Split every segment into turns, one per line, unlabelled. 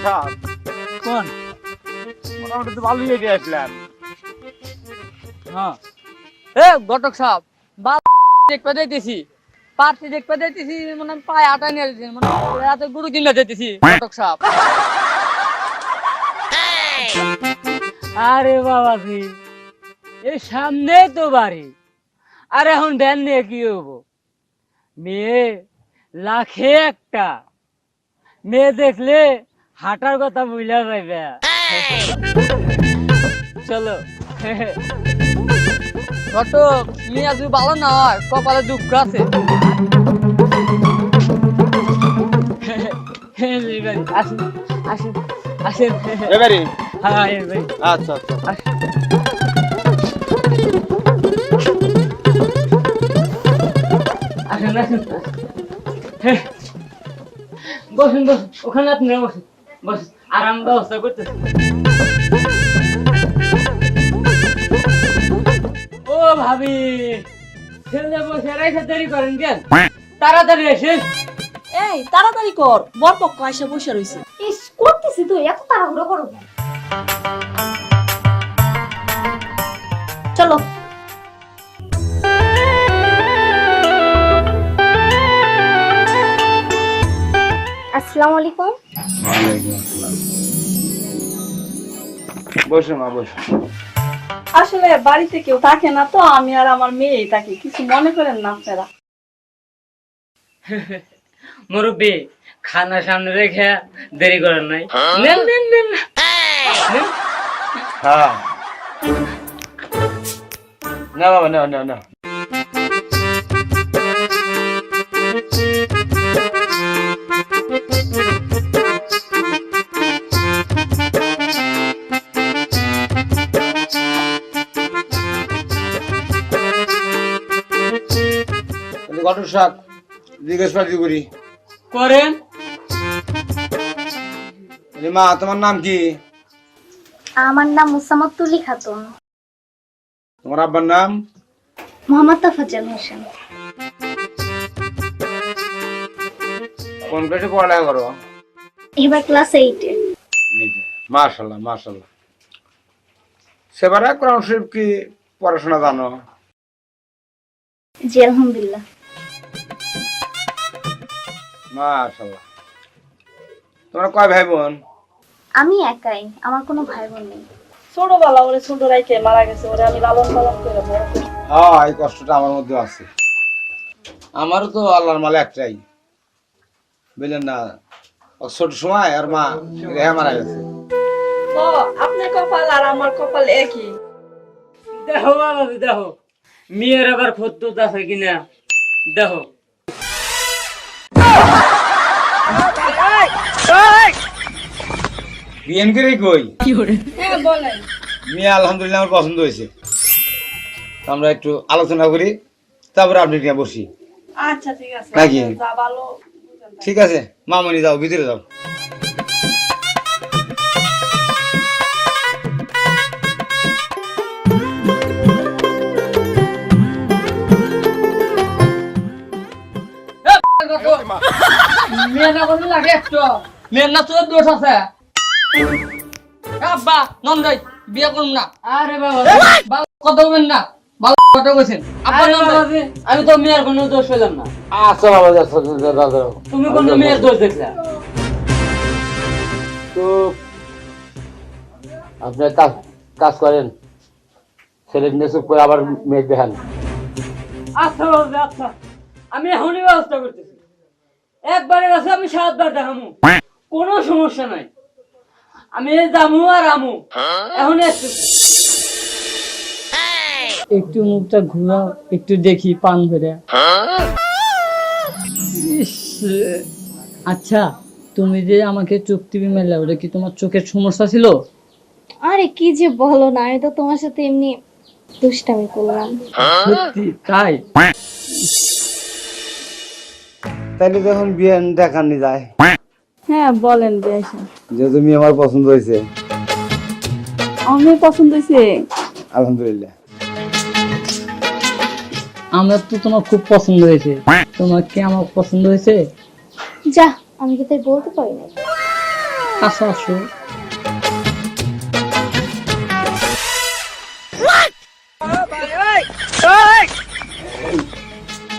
সাহেব
কোন?
মোটামুটি তো ভালোই এগিয়ে আসলাম।
হ্যাঁ এ ঘটক সাহেব দেখতে যাইতেছি, পার্টি দেখতে যাইতেছি, মানে পায়ে আটা নিয়ে যাইতেছি, মানে রাতে গরু কিনতে যাইতেছি ঘটক সাহেব। আরে বাবাজি, এই সামনেই তো বাড়ি, আর এখন ভ্যান নিয়ে কি হবো? মেয়ে লাখে একটা, মেয়ে দেখলে হাঁটার কথা বুঝলা যাইবে। চলো। ঘটক, মেয়ে আজ ভালো না হয়, কপালে দুঃখ আছে। আসেন আসেন আসেন।
এবারে
হ্যাঁ ভাই,
আচ্ছা আচ্ছা
আসেন আসেন। বসুন বসুন, ওখানে আপনারা বসুন, বসুন, আরাম ব্যবস্থা করতেছি। ও ভাবি, ছেলে বসে রেখে দেরি করেন কেন? তাড়াতাড়ি এসেন।
এই তাড়াতাড়ি কর, বরপক্ষ আইসা বসে রইছে।
ইস করতেছি তুই এত তাড়াহুড়ো করো কেন?
চলো।
আসসালামু আলাইকুম।
বসো মা বসো।
আসলে বাড়িতে কেউ থাকে না তো, আমি আর আমার মেয়েই থাকি, কিছু মনে করেন না আপনারা।
মুরব্বী, খানা সামনে রেখে দেরি করেন নাই। নেন নেন নেন নেন।
হ্যাঁ না বাবা না না না। ঘটক সাহেব জিজ্ঞেস পাতি করি।
করেন।
মা তোমার নাম কি?
আমার নাম মুসাম্মতুলি খাতুন।
তোমার আব্বার নাম?
মোহাম্মদ তাফাজ্জল হোসেন।
কোন ক্লাসে পড়ালেখা করো?
এবার ক্লাস 8 এ।
মাশাআল্লাহ মাশাআল্লাহ। সেবারে কোরআন শরীফ কি পড়াশোনা জানো?
জি আলহামদুলিল্লাহ।
মাশাআল্লাহ। তোমরা কয় ভাই বোন?
আমি একাই, আমার কোনো ভাই বোন নেই।
ছোটবেলা ওরে ছোট রাইকে মারা গেছে, ওরে আমি লালন পালন করে বড় করি।
হ্যাঁ এই কষ্টটা আমার মধ্যে আছে। আমারও তো আল্লাহর মালে একটাই, বুঝলেন না, ছোট সময় আর মা রেহা মারা গেছে।
ও আপনার কপাল আর আমার কপাল একই।
দেখো বাবাজি, দেখো মেয়ের আবার খদ্দত আছে কিনা দেখো।
বিয়েন করে কই?
হ্যাঁ বলেন।
মেয়ে আলহামদুলিল্লাহ আমার পছন্দ হয়েছে, আমরা একটু আলোচনা করি, তারপরে আপনি নিয়ে বসি।
আচ্ছা ঠিক আছে,
নাকি?
যা ভালো।
ঠিক আছে মামনি, যাও ভিতরে যাও।
মেয়ের না কোনো লাগে একটু, মেয়ের না তোর দোষ আছে। আব্বা নন যাই, বিয়ে করুন না। আরে বাবা, বাবা কথা বলবেন না, ভালো কথা বলছেন। আব্বা নন যাই, আমি তো মেয়ের কোনো দোষ পেলাম না।
আচ্ছা বাবা, আচ্ছা দাদা,
তুমি কোন মেয়ের দোষ দেখলা?
তো আপনি কাজ করেন, ছেলে নিয়ে চুপ করে আবার মেয়ে দেখান।
আচ্ছা বাবা, আচ্ছা আমি এখনই ব্যবস্থা করতেছি। একবারের কাছে আমি 7 বার দেখামু, কোনো সমস্যা নাই। আমি যামু আর আমু, এখন একটু মুখটা ঘুরাও, একটু দেখি পান ধরে। আচ্ছা, তুমি যে আমাকে চোখ টিপি মেলে, ওটা কি তোমার চোখের সমস্যা ছিল?
আরে কি যে বলো না, আমি তো তোমার সাথে এমনি দুষ্টামি করলাম।
সত্যি তাই?
তাইলে যখন বিয়ে দেখানি যায়,
হ্যাঁ বলেন বেশা।
যেহেতু মেয়ে আমার পছন্দ হয়েছে,
আমার পছন্দ হয়েছে।
আলহামদুলিল্লাহ।
আমার তো তোমার খুব পছন্দ হয়েছে, তোমার কি আমার পছন্দ হয়েছে?
যা, আমি কি তাই বলতে পারি না?
আচ্ছা আসো।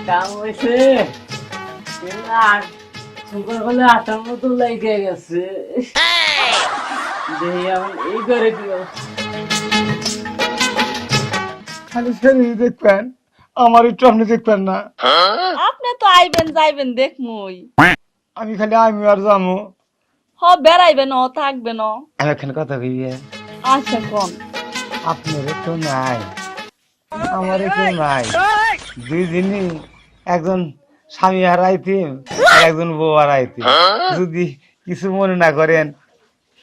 কাম হয়েছে সুপার হলে আটার মতো লেগে গেছে। দেখি এখন এই করে কি
খালি ফেরি দেখবেন, আমার একটু আপনি দেখবেন না?
আপনি তো আইবেন যাইবেন দেখমুই।
আমি খালি আমি আর যাবো।
বেড়াইবেন থাকবেন।
আমি এখানে কথা কইবেন,
আচ্ছা কোন
আপনারও তো নাই, আমারও তো নাই। দুই দিনই একজন স্বামী হারাইতিম আর একজন বউ হারাইতিম। যদি কিছু মনে না করেন,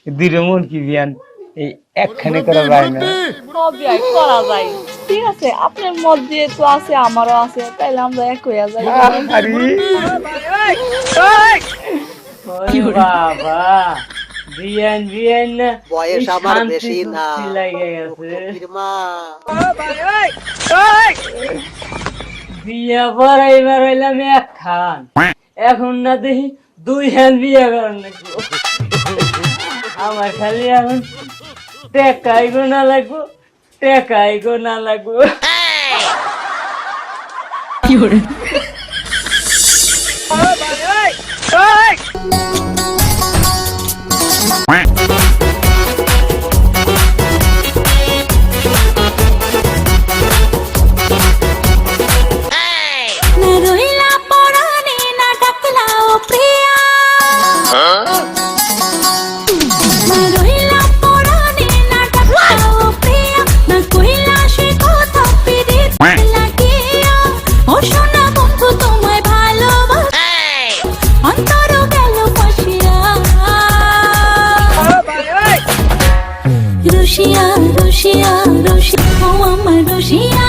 দুইটা মন কি বিয়ান এই একখানে করা যায় না?
বিয়াই করা যায়, ঠিক আছে। আপনার মত যেহেতু আছে আমারও আছে, তাইলে আমরা এক হইয়া যাই।
বাবা বিয়ান বিয়ান না
বয়স আমার বেশি না
লাগে গেছে। বিয়া পড়াইবার হইলাম এক খান, এখন না দেখি দুই হ্যান বিয়া করার নাকি। আমার খালি এখন টেকাই গো না লাগবো, টেকাই গো না লাগবো।
রইলা পরাণে না ডাকলাও প্রিয়া, রইলা পরাণে না ডাকলাও প্রিয়া, না কইলা সে কথা পিরিত লাগিয়া। ও সোনা বন্ধু তোমায় ভালোবাসি, অন্তর গেল ফাঁসিয়া। রুশিয়া রুশিয়া রুশিয়া ও আমার রুশিয়া।